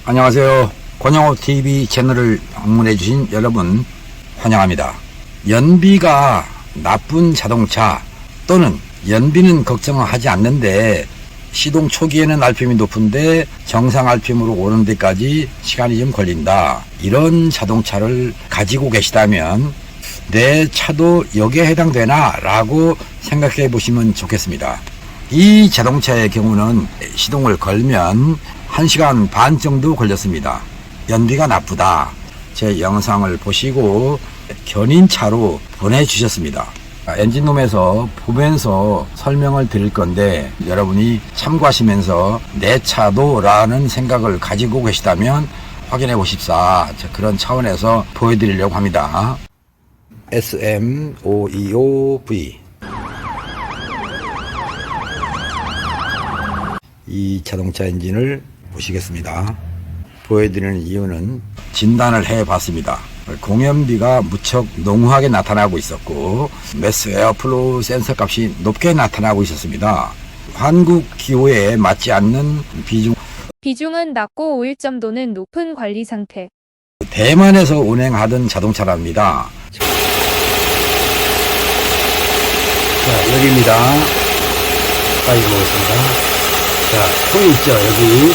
안녕하세요. 권영호TV 채널을 방문해주신 여러분 환영합니다. 연비가 나쁜 자동차 또는 연비는 걱정하지 않는데 시동 초기에는 RPM이 높은데 정상 RPM으로 오는 데까지 시간이 좀 걸린다. 이런 자동차를 가지고 계시다면 내 차도 여기에 해당되나? 라고 생각해 보시면 좋겠습니다. 이 자동차의 경우는 시동을 걸면 1시간 반 정도 걸렸습니다. 연비가 나쁘다. 제 영상을 보시고 견인차로 보내주셨습니다. 엔진룸에서 보면서 설명을 드릴 건데 여러분이 참고하시면서 내 차도 라는 생각을 가지고 계시다면 확인해 보십사. 그런 차원에서 보여드리려고 합니다. SM525V 이 자동차 엔진을 보시겠습니다. 보여드리는 이유는 진단을 해봤습니다. 공연비가 무척 농후하게 나타나고 있었고 매스 에어플로우 센서 값이 높게 나타나고 있었습니다. 한국 기호에 맞지 않는 비중은 낮고 오일점도는 높은 관리 상태. 대만에서 운행하던 자동차랍니다. 자, 여기입니다. 가까이 보겠습니다. 자, 통이 있죠, 여기.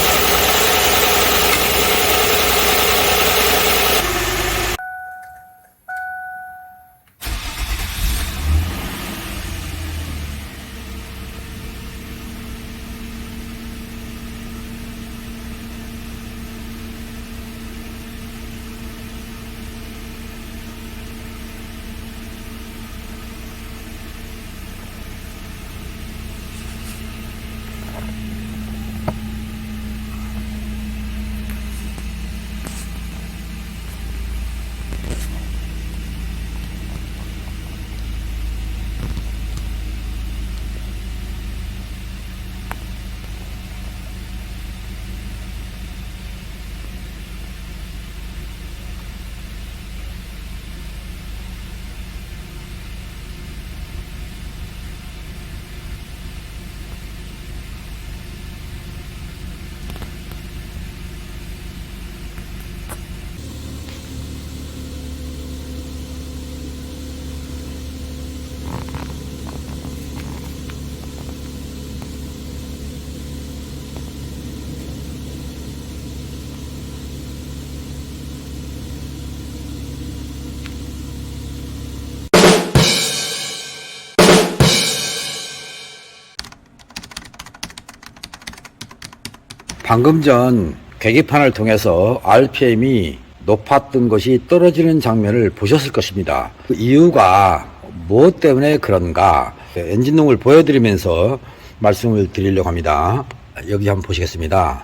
방금 전 계기판을 통해서 RPM이 높았던 것이 떨어지는 장면을 보셨을 것입니다. 그 이유가 무엇 때문에 그런가 엔진룸을 보여드리면서 말씀을 드리려고 합니다. 여기 한번 보시겠습니다.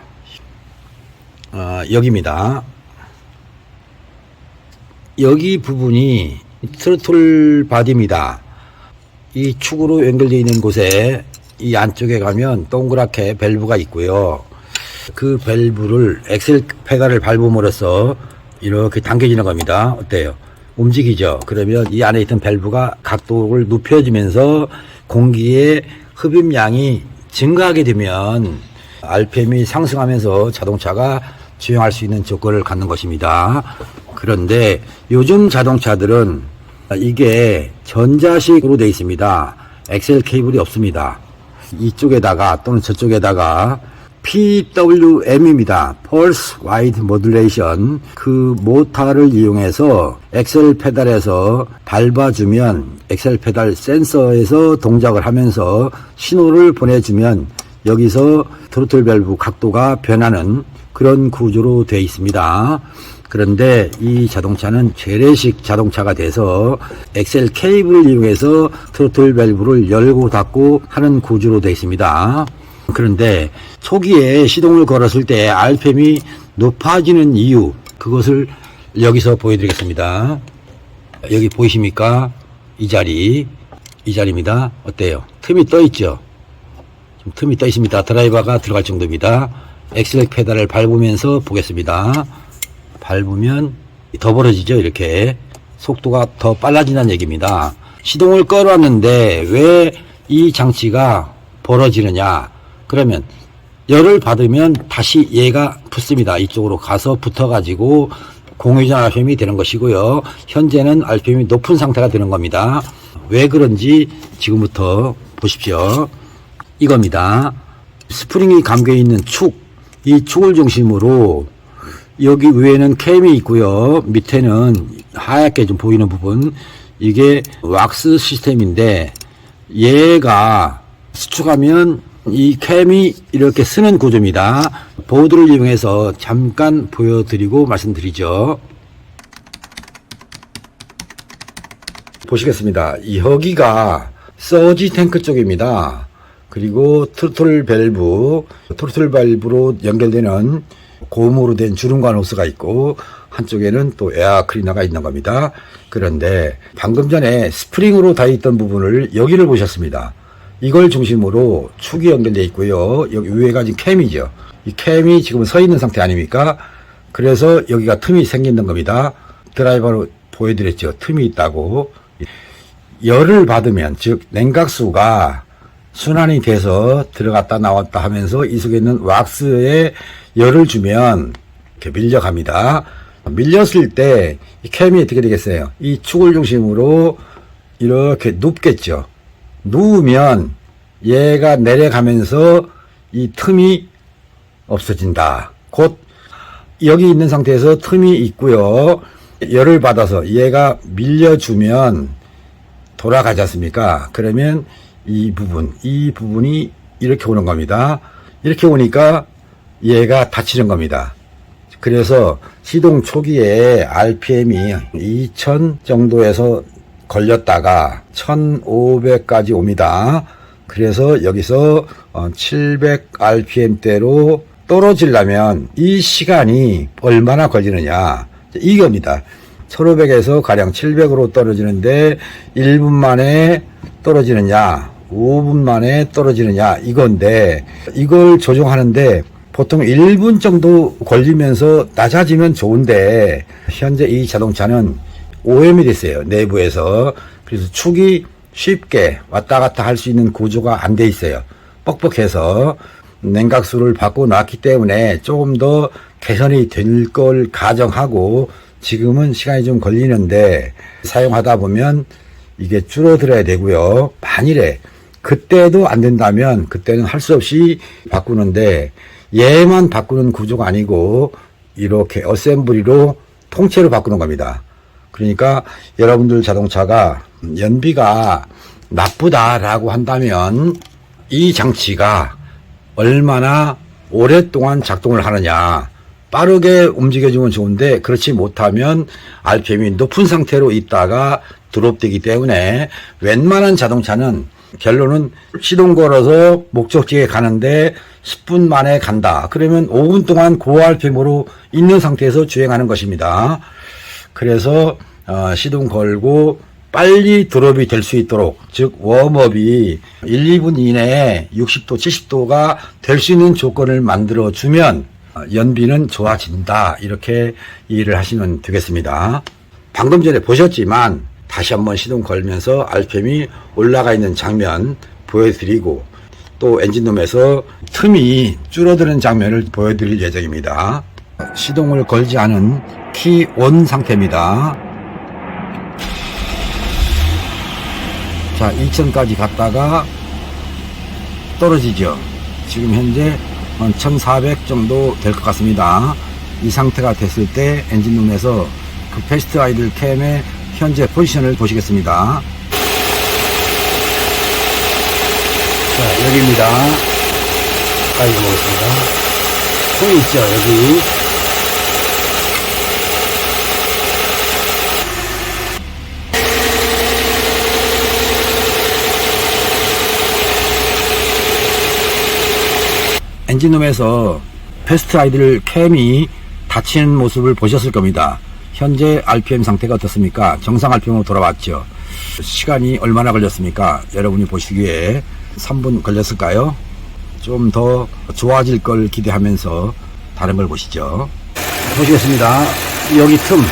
여기입니다. 여기 부분이 트로틀 바디입니다. 이 축으로 연결되어 있는 곳에 이 안쪽에 가면 동그랗게 밸브가 있고요. 그 밸브를 엑셀 페달을 밟음으로써 이렇게 당겨지는 겁니다. 어때요? 움직이죠? 그러면 이 안에 있던 밸브가 각도를 높여지면서 공기의 흡입량이 증가하게 되면 RPM이 상승하면서 자동차가 주행할 수 있는 조건을 갖는 것입니다. 그런데 요즘 자동차들은 이게 전자식으로 되어 있습니다. 엑셀 케이블이 없습니다. 이쪽에다가 또는 저쪽에다가 PWM입니다. Pulse Width Modulation. 그 모터를 이용해서 엑셀 페달에서 밟아주면 엑셀 페달 센서에서 동작을 하면서 신호를 보내주면 여기서 트로틀 밸브 각도가 변하는 그런 구조로 되어 있습니다. 그런데 이 자동차는 재래식 자동차가 돼서 엑셀 케이블을 이용해서 트로틀 밸브를 열고 닫고 하는 구조로 되어 있습니다. 그런데 초기에 시동을 걸었을 때 RPM이 높아지는 이유, 그것을 여기서 보여드리겠습니다. 여기 보이십니까? 이 자리입니다. 어때요? 틈이 떠 있죠? 좀 틈이 떠 있습니다. 드라이버가 들어갈 정도입니다. 엑셀 페달을 밟으면서 보겠습니다. 밟으면 더 벌어지죠? 이렇게 속도가 더 빨라진다는 얘기입니다. 시동을 꺼놨는데 왜 이 장치가 벌어지느냐? 그러면 열을 받으면 다시 얘가 붙습니다. 이쪽으로 가서 붙어가지고 공유전 RPM이 되는 것이고요. 현재는 RPM이 높은 상태가 되는 겁니다. 왜 그런지 지금부터 보십시오. 이겁니다. 스프링이 감겨 있는 축, 이 축을 중심으로 여기 위에는 캠이 있고요. 밑에는 하얗게 좀 보이는 부분, 이게 왁스 시스템인데 얘가 수축하면 이 캠이 이렇게 쓰는 구조입니다. 보드를 이용해서 잠깐 보여드리고 말씀드리죠. 보시겠습니다. 여기가 서지 탱크 쪽입니다. 그리고 트로틀 밸브로 연결되는 고무로 된 주름관 호스가 있고 한쪽에는 또 에어 클리너가 있는 겁니다. 그런데 방금 전에 스프링으로 다 있던 부분을 여기를 보셨습니다. 이걸 중심으로 축이 연결되어 있고요. 여기 위에가 지금 캠이죠. 이 캠이 지금 서 있는 상태 아닙니까? 그래서 여기가 틈이 생기는 겁니다. 드라이버로 보여드렸죠. 틈이 있다고. 열을 받으면, 즉 냉각수가 순환이 돼서 들어갔다 나왔다 하면서 이 속에 있는 왁스에 열을 주면 이렇게 밀려갑니다. 밀렸을 때 이 캠이 어떻게 되겠어요? 이 축을 중심으로 이렇게 눕겠죠. 누우면 얘가 내려가면서 이 틈이 없어진다. 곧 여기 있는 상태에서 틈이 있고요. 열을 받아서 얘가 밀려주면 돌아가지 않습니까? 그러면 이 부분이 이렇게 오는 겁니다. 이렇게 오니까 얘가 닫히는 겁니다. 그래서 시동 초기에 RPM이 2000 정도에서 걸렸다가 1500까지 옵니다. 그래서 여기서 700 RPM대로 떨어지려면 이 시간이 얼마나 걸리느냐, 이겁니다. 1500에서 가량 700으로 떨어지는데 1분 만에 떨어지느냐 5분 만에 떨어지느냐 이건데, 이걸 조정하는데 보통 1분 정도 걸리면서 낮아지면 좋은데 현재 이 자동차는 OM이 됐어요. 내부에서. 그래서 축이 쉽게 왔다 갔다 할 수 있는 구조가 안 돼 있어요. 뻑뻑해서 냉각수를 바꿔놨기 때문에 조금 더 개선이 될 걸 가정하고 지금은 시간이 좀 걸리는데 사용하다 보면 이게 줄어들어야 되고요. 만일에 그때도 안 된다면 그때는 할 수 없이 바꾸는데, 얘만 바꾸는 구조가 아니고 이렇게 어셈블리로 통째로 바꾸는 겁니다. 그러니까 여러분들 자동차가 연비가 나쁘다라고 한다면 이 장치가 얼마나 오랫동안 작동을 하느냐, 빠르게 움직여주면 좋은데 그렇지 못하면 RPM이 높은 상태로 있다가 드롭되기 때문에 웬만한 자동차는 결론은 시동 걸어서 목적지에 가는데 10분 만에 간다. 그러면 5분 동안 고RPM으로 있는 상태에서 주행하는 것입니다. 그래서 시동 걸고 빨리 드롭이 될 수 있도록, 즉 웜업이 1, 2분 이내에 60도, 70도가 될 수 있는 조건을 만들어 주면 연비는 좋아진다. 이렇게 이해를 하시면 되겠습니다. 방금 전에 보셨지만 다시 한번 시동 걸면서 RPM이 올라가 있는 장면 보여드리고, 또 엔진룸에서 틈이 줄어드는 장면을 보여드릴 예정입니다. 시동을 걸지 않은 키 온 상태입니다. 자, 2000까지 갔다가 떨어지죠. 지금 현재 한 1400 정도 될 것 같습니다. 이 상태가 됐을 때 엔진룸에서 그 패스트 아이들 캠의 현재 포지션을 보시겠습니다. 자, 여기입니다. 가까이 보겠습니다. 통이 있죠, 여기. 엔진룸에서 패스트 아이들 캠이 닫히는 모습을 보셨을 겁니다. 현재 RPM 상태가 어떻습니까? 정상 RPM으로 돌아왔죠. 시간이 얼마나 걸렸습니까? 여러분이 보시기에 3분 걸렸을까요? 좀 더 좋아질 걸 기대하면서 다른 걸 보시죠. 보시겠습니다. 여기 틈,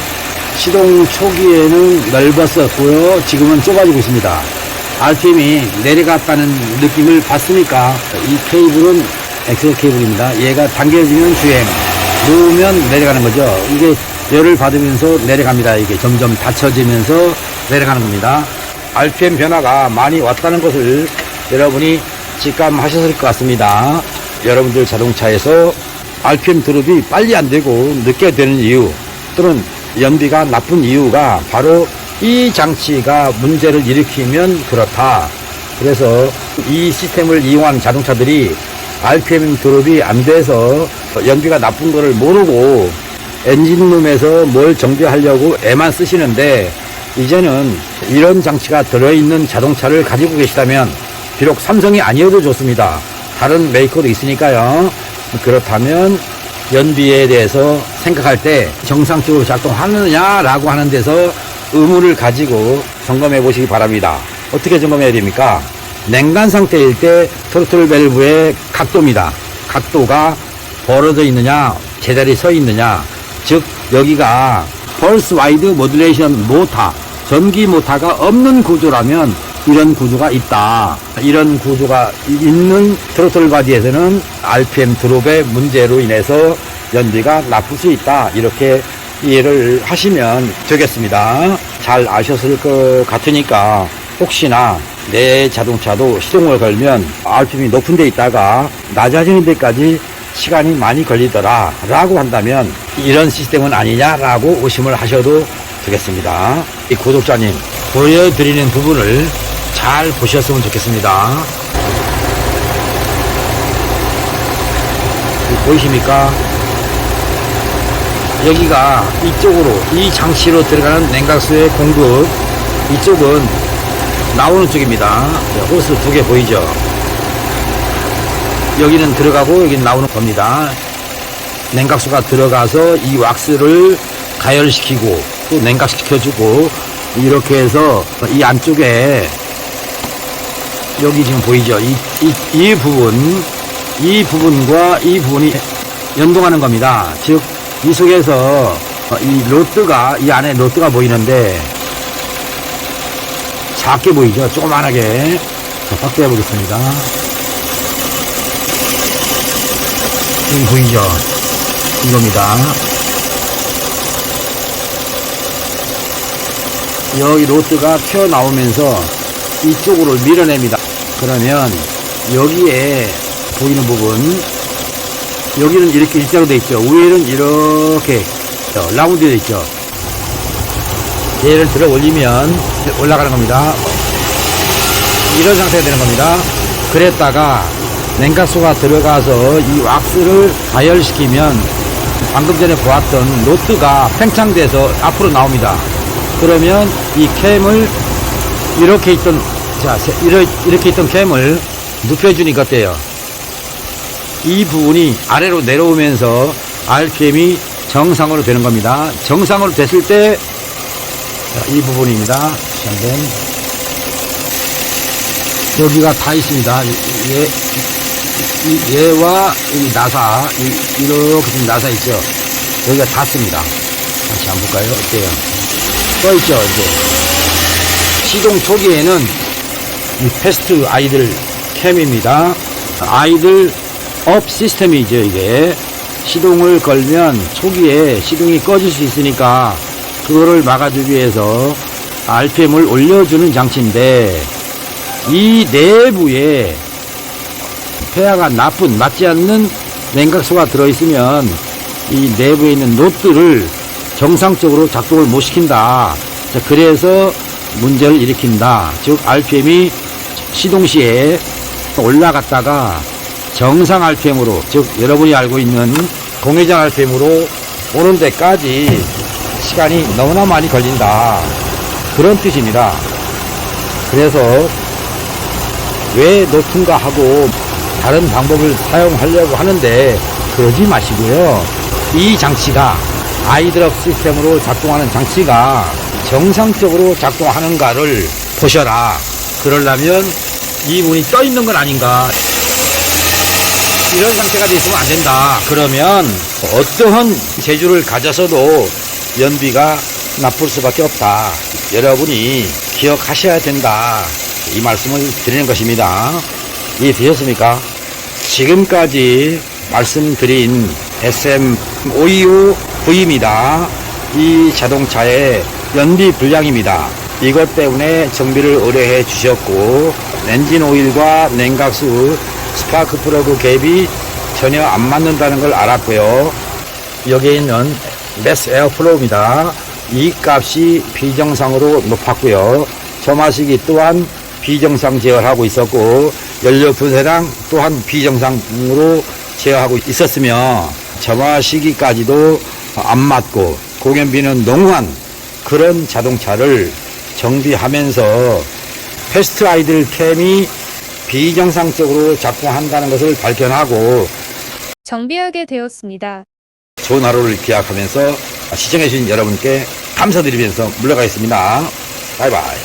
시동 초기에는 넓었었고요. 지금은 좁아지고 있습니다. RPM이 내려갔다는 느낌을 받습니까? 이 케이블은 엑셀 케이블입니다. 얘가 당겨지면 주행, 놓으면 내려가는 거죠. 이게 열을 받으면서 내려갑니다. 이게 점점 닫혀지면서 내려가는 겁니다. RPM 변화가 많이 왔다는 것을 여러분이 직감하셨을 것 같습니다. 여러분들 자동차에서 RPM 드롭이 빨리 안 되고 늦게 되는 이유, 또는 연비가 나쁜 이유가 바로 이 장치가 문제를 일으키면 그렇다. 그래서 이 시스템을 이용한 자동차들이 RPM 드롭이 안 돼서 연비가 나쁜 거를 모르고 엔진룸에서 뭘 정비하려고 애만 쓰시는데, 이제는 이런 장치가 들어있는 자동차를 가지고 계시다면, 비록 삼성이 아니어도 좋습니다. 다른 메이커도 있으니까요. 그렇다면 연비에 대해서 생각할 때 정상적으로 작동하느냐라고 하는 데서 의문을 가지고 점검해 보시기 바랍니다. 어떻게 점검해야 됩니까? 냉간 상태일 때 트로틀 밸브의 각도입니다. 각도가 벌어져 있느냐, 제자리 서 있느냐. 즉 여기가 펄스 와이드 모듈레이션 모터, 전기 모터가 없는 구조라면 이런 구조가 있다. 이런 구조가 있는 트로틀 바디에서는 RPM 드롭의 문제로 인해서 연비가 나쁠 수 있다. 이렇게 이해를 하시면 되겠습니다. 잘 아셨을 것 같으니까 혹시나 내 자동차도 시동을 걸면 RPM이 높은 데 있다가 낮아지는 데까지 시간이 많이 걸리더라 라고 한다면 이런 시스템은 아니냐라고 의심을 하셔도 되겠습니다. 이 구독자님, 보여드리는 부분을 잘 보셨으면 좋겠습니다. 보이십니까? 여기가 이쪽으로, 이 장치로 들어가는 냉각수의 공급, 이쪽은 나오는 쪽입니다. 호스 2개 보이죠? 여기는 들어가고 여기는 나오는 겁니다. 냉각수가 들어가서 이 왁스를 가열시키고 또 냉각시켜주고, 이렇게 해서 이 안쪽에 여기 지금 보이죠? 이 부분과 이 부분이 연동하는 겁니다. 즉 이 속에서 이 로드가, 이 안에 로드가 보이는데 작게 보이죠? 조그만하게. 확대해 보겠습니다. 여기 보이죠? 이겁니다. 여기 로드가 튀어나오면서 이쪽으로 밀어냅니다. 그러면 여기에 보이는 부분, 여기는 이렇게 일자로 되어 있죠. 위에는 이렇게 라운드 되어 있죠. 얘를 들어 올리면 올라가는 겁니다. 이런 상태가 되는 겁니다. 그랬다가 냉각수가 들어가서 이 왁스를 가열시키면 방금 전에 보았던 로드가 팽창돼서 앞으로 나옵니다. 그러면 이 캠을 이렇게 있던, 자, 이렇게 있던 캠을 눕혀주니까 어때요? 이 부분이 아래로 내려오면서 RPM이 정상으로 되는 겁니다. 정상으로 됐을 때, 자, 이 부분입니다. 여기가 다 있습니다. 얘와 이 나사, 이렇게 좀 나사 있죠? 여기가 닿습니다. 다시 한번 볼까요? 어때요? 써있죠? 이제. 시동 초기에는 이 패스트 아이들 캠입니다. 아이들 업 시스템이죠. 이게 시동을 걸면 초기에 시동이 꺼질 수 있으니까 그거를 막아주기 위해서 RPM을 올려주는 장치인데, 이 내부에 폐하가 나쁜, 맞지 않는 냉각수가 들어있으면 이 내부에 있는 노트를 정상적으로 작동을 못 시킨다. 자, 그래서 문제를 일으킨다. 즉 RPM이 시동 시에 올라갔다가 정상 RPM으로, 즉 여러분이 알고 있는 공회장 RPM으로 오는 데까지 시간이 너무나 많이 걸린다. 그런 뜻입니다. 그래서 왜 놓든가 하고 다른 방법을 사용하려고 하는데 그러지 마시고요. 이 장치가 아이드럽 시스템으로 작동하는 장치가 정상적으로 작동하는가를 보셔라. 그러려면 이 문이 떠 있는 건 아닌가. 이런 상태가 돼 있으면 안 된다. 그러면 어떠한 재주를 가져서도 연비가 나쁠 수밖에 없다. 여러분이 기억하셔야 된다. 이 말씀을 드리는 것입니다. 이해되셨습니까? 지금까지 말씀드린 SM525V입니다. 이 자동차의 연비 불량입니다. 이것 때문에 정비를 의뢰해 주셨고 엔진 오일과 냉각수 스파크 플러그 갭이 전혀 안 맞는다는 걸 알았고요. 여기에 있는 매스 에어플로우입니다. 이 값이 비정상으로 높았고요. 점화시기 또한 비정상 제어하고 있었고 연료 분쇄랑 또한 비정상으로 제어하고 있었으며 점화시기까지도 안 맞고 공연비는 농후한 그런 자동차를 정비하면서 패스트 아이들 캠이 비정상적으로 작동한다는 것을 발견하고 정비하게 되었습니다. 좋은 하루를 기약하면서 시청해주신 여러분께 감사드리면서 물러가겠습니다. 바이바이.